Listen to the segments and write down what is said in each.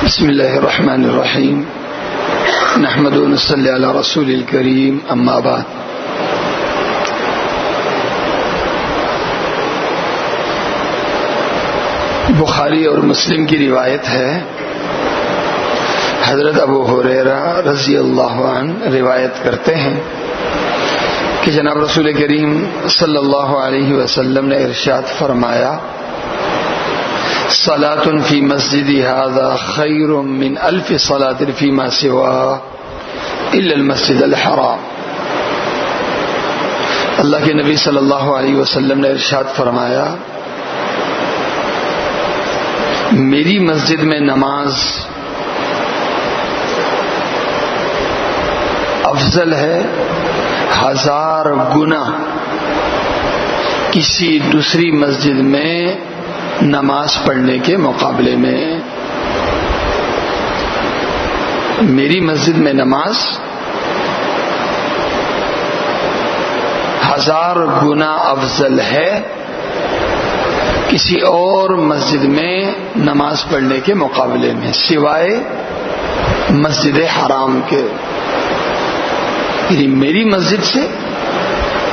بسم اللہ الرحمن الرحیم نحمد و نصلی علی رسول الکریم اما بعد. بخاری اور مسلم کی روایت ہے. حضرت ابو ہریرہ رضی اللہ عنہ روایت کرتے ہیں کہ جناب رسول کریم صلی اللہ علیہ وسلم نے ارشاد فرمایا: صلاۃ فی مسجدی ھذا خیر من الف صلاۃ فیما سواہ الا المسجد الحرام. اللہ کے نبی صلی اللہ علیہ وسلم نے ارشاد فرمایا: میری مسجد میں نماز افضل ہے 1000 گنا کسی دوسری مسجد میں نماز پڑھنے کے مقابلے میں. میری مسجد میں نماز 1000 گنا افضل ہے کسی اور مسجد میں نماز پڑھنے کے مقابلے میں سوائے مسجد حرام کے. یعنی میری مسجد سے،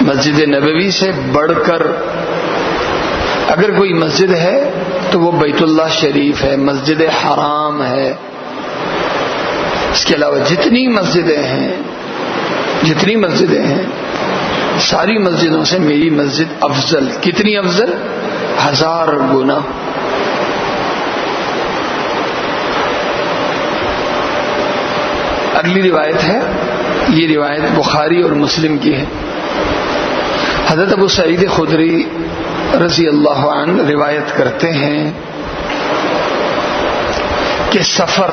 مسجد نبوی سے بڑھ کر اگر کوئی مسجد ہے تو وہ بیت اللہ شریف ہے، مسجد حرام ہے. اس کے علاوہ جتنی مسجدیں ہیں ساری مسجدوں سے میری مسجد افضل. کتنی افضل؟ 1000 گنا. اگلی روایت ہے، یہ روایت بخاری اور مسلم کی ہے. حضرت ابو سعید خدری رضی اللہ عنہ روایت کرتے ہیں کہ سفر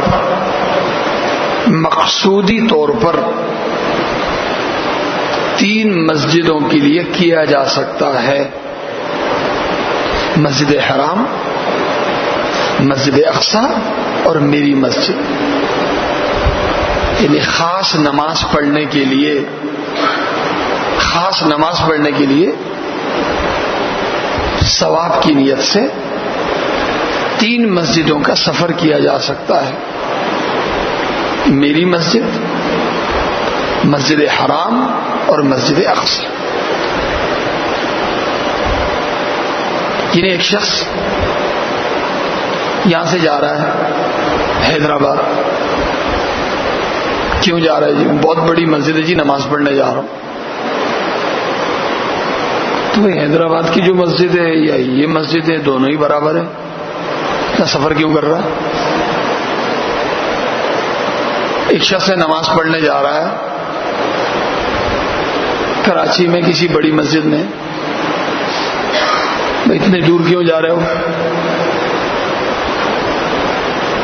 مقصودی طور پر 3 مسجدوں کے لیے کیا جا سکتا ہے: مسجد حرام، مسجد اقصی اور میری مسجد. یعنی خاص نماز پڑھنے کے لیے ثواب کی نیت سے 3 مسجدوں کا سفر کیا جا سکتا ہے: میری مسجد، مسجد حرام اور مسجد اقصی. یعنی ایک شخص یہاں سے جا رہا ہے حیدرآباد. کیوں جا رہا ہے جی؟ بہت بڑی مسجد ہے جی، نماز پڑھنے جا رہا ہوں. تو حیدرآباد کی جو مسجد ہے یا یہ مسجد ہے، دونوں ہی برابر ہے، اتنا سفر کیوں کر رہا ہے؟ ایک شخص نماز پڑھنے جا رہا ہے کراچی میں کسی بڑی مسجد میں. اتنے دور کیوں جا رہے ہو؟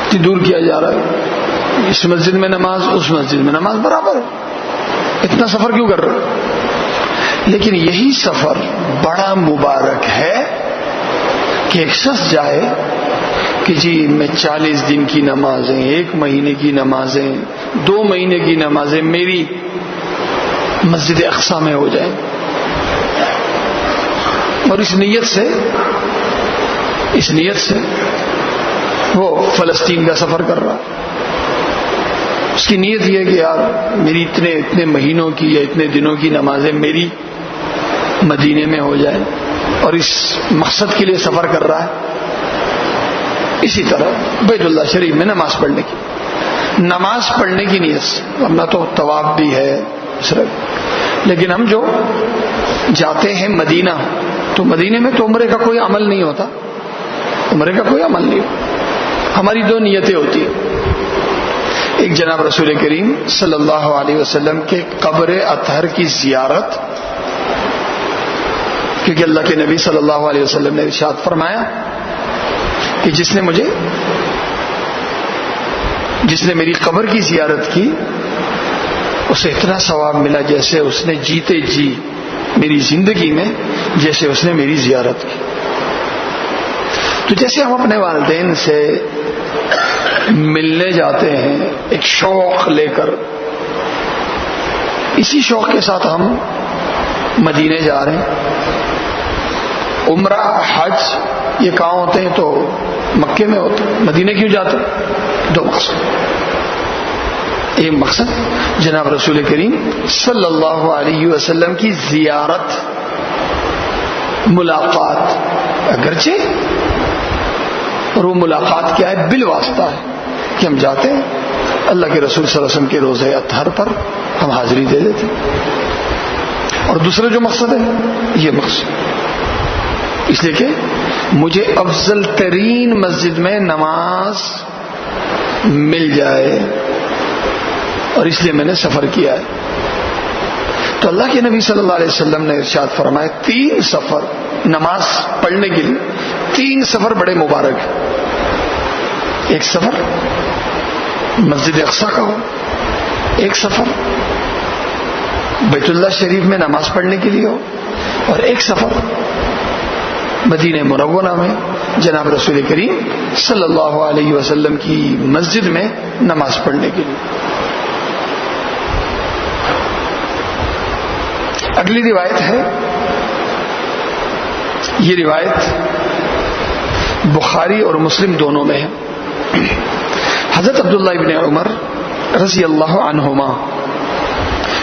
اتنی دور کیا جا رہا ہے؟ اس مسجد میں نماز، اس مسجد میں نماز برابر ہے، اتنا سفر کیوں کر رہے ہو؟ لیکن یہی سفر بڑا مبارک ہے کہ ایک شخص جائے کہ جی میں 40 دن کی نمازیں، 1 مہینے کی نمازیں، 2 مہینے کی نمازیں میری مسجد اقصی میں ہو جائیں، اور اس نیت سے وہ فلسطین کا سفر کر رہا. اس کی نیت یہ ہے کہ یار میری اتنے مہینوں کی یا اتنے دنوں کی نمازیں میری مدینے میں ہو جائے، اور اس مقصد کے لیے سفر کر رہا ہے. اسی طرح بیت اللہ شریف میں نماز پڑھنے کی نیت سے، ورنہ تو طواف بھی ہے صرف. لیکن ہم جو جاتے ہیں مدینہ، تو مدینے میں تو عمرے کا کوئی عمل نہیں ہوتا. ہماری 2 نیتیں ہوتی ہیں. ایک جناب رسول کریم صلی اللہ علیہ وسلم کے قبر اطہر کی زیارت، کیونکہ اللہ کے نبی صلی اللہ علیہ وسلم نے ارشاد فرمایا کہ جس نے میری قبر کی زیارت کی اسے اتنا ثواب ملا جیسے اس نے جیتے جی میری زندگی میں جیسے اس نے میری زیارت کی. تو جیسے ہم اپنے والدین سے ملنے جاتے ہیں ایک شوق لے کر، اسی شوق کے ساتھ ہم مدینے جا رہے ہیں. عمرہ، حج یہ کہاں ہوتے ہیں؟ تو مکے میں ہوتے ہیں. مدینے کیوں جاتے ہیں؟ دو مقصد. ایک مقصد جناب رسول کریم صلی اللہ علیہ وسلم کی زیارت، ملاقات، اگرچہ اور وہ ملاقات کیا ہے؟ بالواسطہ ہے کہ ہم جاتے ہیں اللہ کے رسول صلی اللہ علیہ وسلم کے روزہ اطہر پر ہم حاضری دے دیتے. اور دوسرا جو مقصد ہے یہ مقصد اس لیے کہ مجھے افضل ترین مسجد میں نماز مل جائے اور اس لیے میں نے سفر کیا ہے. تو اللہ کے نبی صلی اللہ علیہ وسلم نے ارشاد فرمایا 3 سفر نماز پڑھنے کے لیے، 3 سفر بڑے مبارک ہیں. ایک سفر مسجد اقصیٰ کا ہو، ایک سفر بیت اللہ شریف میں نماز پڑھنے کے لیے ہو، اور ایک سفر مدینہ منورہ میں جناب رسول کریم صلی اللہ علیہ وسلم کی مسجد میں نماز پڑھنے کے لیے. اگلی روایت ہے، یہ روایت بخاری اور مسلم دونوں میں ہے. حضرت عبداللہ ابن عمر رضی اللہ عنہما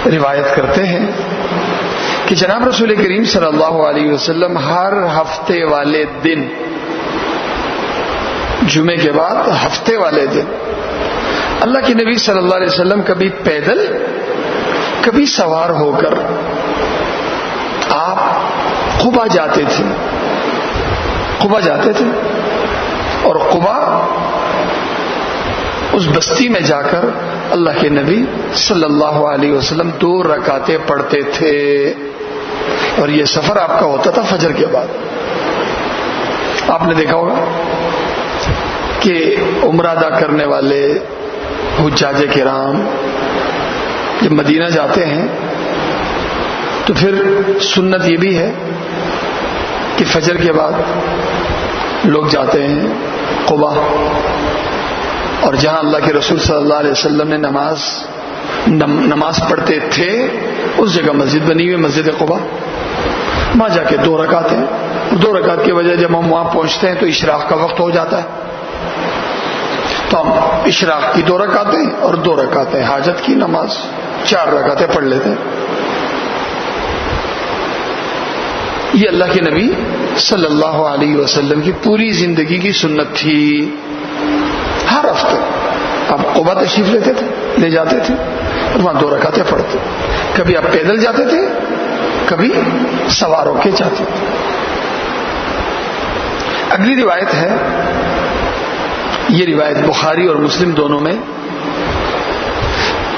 روایت کرتے ہیں کہ جناب رسول کریم صلی اللہ علیہ وسلم ہر ہفتے والے دن، جمعے کے بعد ہفتے والے دن، اللہ کے نبی صلی اللہ علیہ وسلم کبھی پیدل کبھی سوار ہو کر آپ قبا جاتے تھے. اور قبا اس بستی میں جا کر اللہ کے نبی صلی اللہ علیہ وسلم 2 رکعتیں پڑھتے تھے. اور یہ سفر آپ کا ہوتا تھا فجر کے بعد. آپ نے دیکھا ہوگا کہ عمرہ ادا کرنے والے حجاج کرام جب مدینہ جاتے ہیں تو پھر سنت یہ بھی ہے کہ فجر کے بعد لوگ جاتے ہیں قبا، اور جہاں اللہ کے رسول صلی اللہ علیہ وسلم نے نماز پڑھتے تھے اس جگہ مسجد بنی ہوئی، مسجد قبا. وہاں جا کے 2 رکعتیں، 2 رکعت کی وجہ جب ہم وہاں پہنچتے ہیں تو اشراق کا وقت ہو جاتا ہے، تو ہم اشراق کی 2 رکعتیں اور 2 رکعتیں حاجت کی نماز 4 رکعتیں پڑھ لیتے ہیں. یہ اللہ کے نبی صلی اللہ علیہ وسلم کی پوری زندگی کی سنت تھی. ہر ہفتے آپ قبا تشریف لے جاتے تھے اور وہاں 2 رکعتیں پڑھتے. کبھی آپ پیدل جاتے تھے، کبھی سوار ہو کے جاتے تھے. اگلی روایت ہے، یہ روایت بخاری اور مسلم دونوں میں.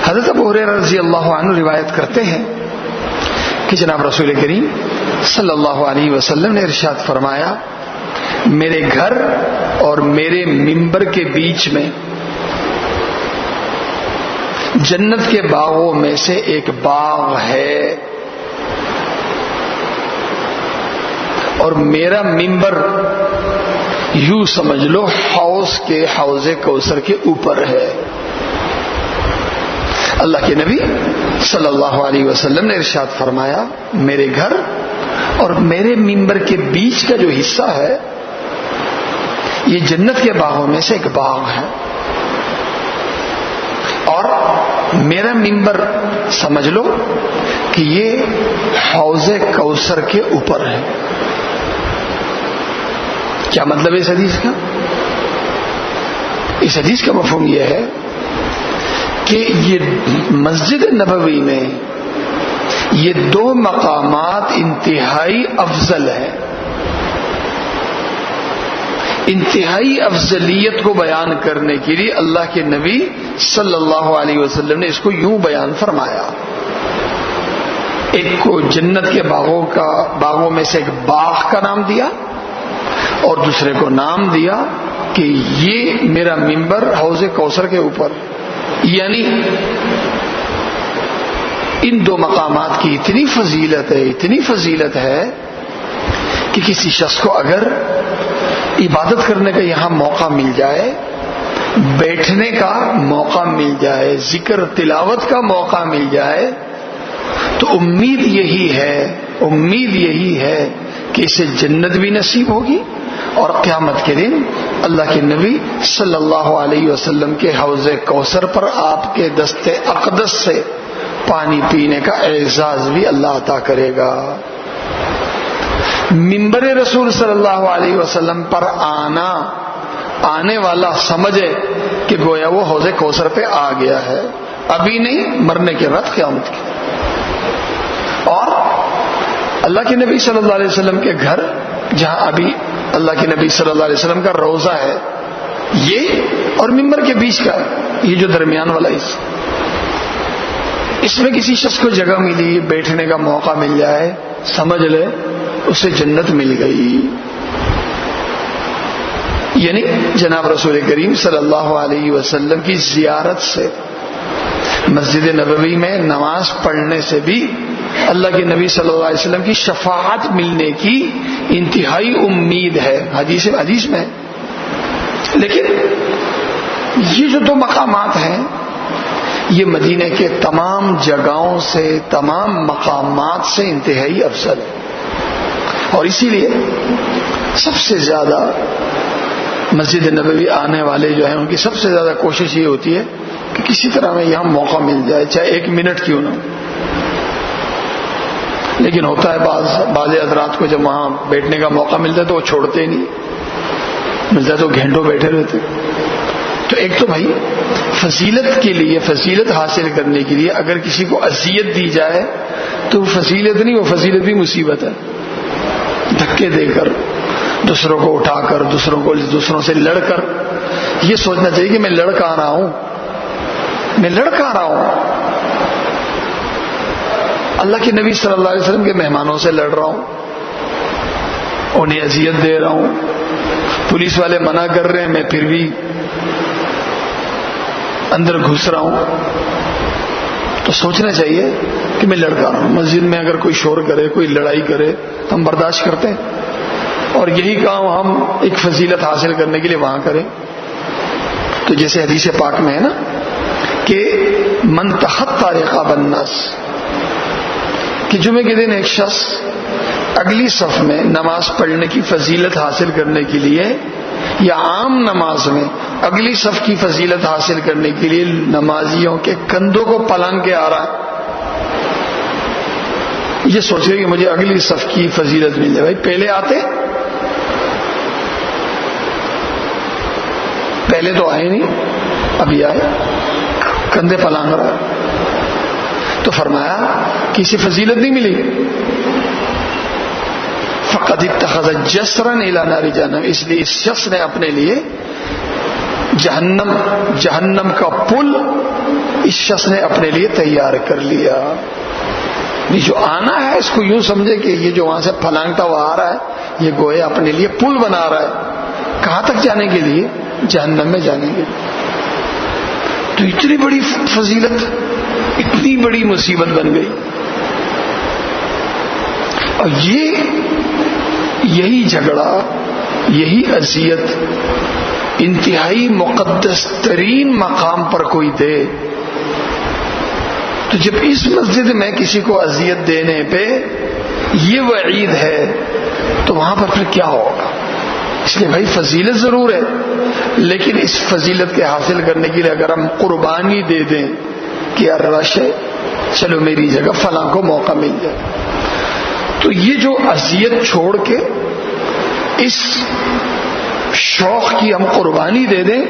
حضرت ابو ہریرہ رضی اللہ عنہ روایت کرتے ہیں کہ جناب رسول کریم صلی اللہ علیہ وسلم نے ارشاد فرمایا، میرے گھر اور میرے منبر کے بیچ میں جنت کے باغوں میں سے ایک باغ ہے، اور میرا منبر یوں سمجھ لو حوض کوثر کے اوپر ہے. اللہ کے نبی صلی اللہ علیہ وسلم نے ارشاد فرمایا، میرے گھر اور میرے منبر کے بیچ کا جو حصہ ہے یہ جنت کے باغوں میں سے ایک باغ ہے، اور میرا منبر سمجھ لو کہ یہ حوض کوثر کے اوپر ہے. کیا مطلب ہے اس حدیث کا؟ اس حدیث کا مفہوم یہ ہے کہ یہ مسجد نبوی میں یہ 2 مقامات انتہائی افضل ہیں. انتہائی افضلیت کو بیان کرنے کے لیے اللہ کے نبی صلی اللہ علیہ وسلم نے اس کو یوں بیان فرمایا. ایک کو جنت کے باغوں میں سے ایک باغ کا نام دیا، اور دوسرے کو نام دیا کہ یہ میرا منبر حوض کوثر کے اوپر. یعنی ان 2 مقامات کی اتنی فضیلت ہے کہ کسی شخص کو اگر عبادت کرنے کا یہاں موقع مل جائے، بیٹھنے کا موقع مل جائے، ذکر تلاوت کا موقع مل جائے، تو امید یہی ہے کہ اسے جنت بھی نصیب ہوگی اور قیامت کے دن اللہ کے نبی صلی اللہ علیہ وسلم کے حوض کوثر پر آپ کے دست اقدس سے پانی پینے کا اعزاز بھی اللہ عطا کرے گا. منبر رسول صلی اللہ علیہ وسلم پر آنے والا سمجھے کہ گویا وہ حوض کوثر پہ آ گیا ہے، ابھی نہیں، مرنے کے بعد قیامت کی. اور اللہ کے نبی صلی اللہ علیہ وسلم کے گھر، جہاں ابھی اللہ کے نبی صلی اللہ علیہ وسلم کا روضہ ہے، یہ اور منبر کے بیچ کا یہ جو درمیان والا حصہ، اس میں کسی شخص کو جگہ ملی، بیٹھنے کا موقع مل جائے، سمجھ لے اسے جنت مل گئی. یعنی جناب رسول کریم صلی اللہ علیہ وسلم کی زیارت سے، مسجد نبوی میں نماز پڑھنے سے بھی اللہ کے نبی صلی اللہ علیہ وسلم کی شفاعت ملنے کی انتہائی امید ہے، حدیث میں. لیکن یہ جو دو مقامات ہیں، یہ مدینے کے تمام جگہوں سے، تمام مقامات سے انتہائی افضل ہے. اور اسی لیے سب سے زیادہ مسجد نبوی آنے والے جو ہیں، ان کی سب سے زیادہ کوشش یہ ہوتی ہے کہ کسی طرح میں یہاں موقع مل جائے، چاہے 1 منٹ کیوں نہ. لیکن ہوتا ہے بعض حضرات کو جب وہاں بیٹھنے کا موقع ملتا ہے تو وہ چھوڑتے ہی نہیں، ملتا ہے تو گھنٹوں بیٹھے رہتے. تو ایک تو بھائی فضیلت کے لیے، فضیلت حاصل کرنے کے لیے اگر کسی کو اذیت دی جائے تو وہ فضیلت نہیں، وہ فضیلت بھی مصیبت ہے. دھکے دے کر، دوسروں کو اٹھا کر، دوسروں سے لڑ کر، یہ سوچنا چاہیے کہ میں لڑ کہاں رہا ہوں، میں لڑ کہاں رہا ہوں. اللہ کے نبی صلی اللہ علیہ وسلم کے مہمانوں سے لڑ رہا ہوں، انہیں اذیت دے رہا ہوں، پولیس والے منع کر رہے ہیں، میں پھر بھی اندر گھس رہا ہوں. تو سوچنا چاہیے کہ میں لڑکا رہا ہوں. مسجد میں اگر کوئی شور کرے، کوئی لڑائی کرے تو ہم برداشت کرتے ہیں، اور یہی کام ہم ایک فضیلت حاصل کرنے کے لیے وہاں کریں. تو جیسے حدیث پاک میں ہے نا کہ من تخطى رقاب الناس، کہ جمعے کے دن ایک شخص اگلی صف میں نماز پڑھنے کی فضیلت حاصل کرنے کے لیے، یا عام نماز میں اگلی صف کی فضیلت حاصل کرنے کے لیے نمازیوں کے کندھوں کو پلنگ کے آ رہا ہے، یہ سوچے کہ مجھے اگلی صف کی فضیلت مل جائے. بھائی پہلے آتے، پہلے تو آئے نہیں، ابھی آئے، کندھے پلانگ رہا ہے. تو فرمایا کسی فضیلت نہیں ملی. فقد اتخذ جسرا الى نار جہنم، اس لیے اس شخص نے اپنے لیے جہنم کا پل اس شخص نے اپنے لیے تیار کر لیا. یہ جو آنا ہے اس کو یوں سمجھے کہ یہ جو وہاں سے پھلانگتا ہوا آ رہا ہے، یہ گویا اپنے لیے پل بنا رہا ہے. کہاں تک جانے کے لیے؟ جہنم میں جانے کے لیے. تو اتنی بڑی فضیلت، اتنی بڑی مصیبت بن گئی. اور یہی جھگڑا، یہی اذیت انتہائی مقدس ترین مقام پر کوئی دے، تو جب اس مسجد میں کسی کو اذیت دینے پہ یہ وعید ہے تو وہاں پر پھر کیا ہوگا؟ اس لیے بھائی فضیلت ضرور ہے، لیکن اس فضیلت کے حاصل کرنے کے لیے اگر ہم قربانی دے دیں کہ یار رش ہے، چلو میری جگہ فلاں کو موقع مل جائے، تو یہ جو اذیت چھوڑ کے اس شوق کی ہم قربانی دے دیں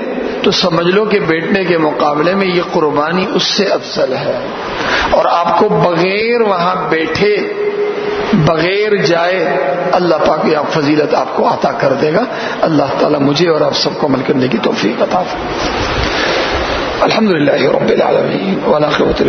تو سمجھ لو کہ بیٹھنے کے مقابلے میں یہ قربانی اس سے افضل ہے. اور آپ کو بغیر وہاں بیٹھے، بغیر جائے، اللہ پاک یہ فضیلت آپ کو عطا کر دے گا. اللہ تعالیٰ مجھے اور آپ سب کو عمل کرنے کی توفیق عطا فرمائے. الحمدللہ رب العالمین والعاقبۃ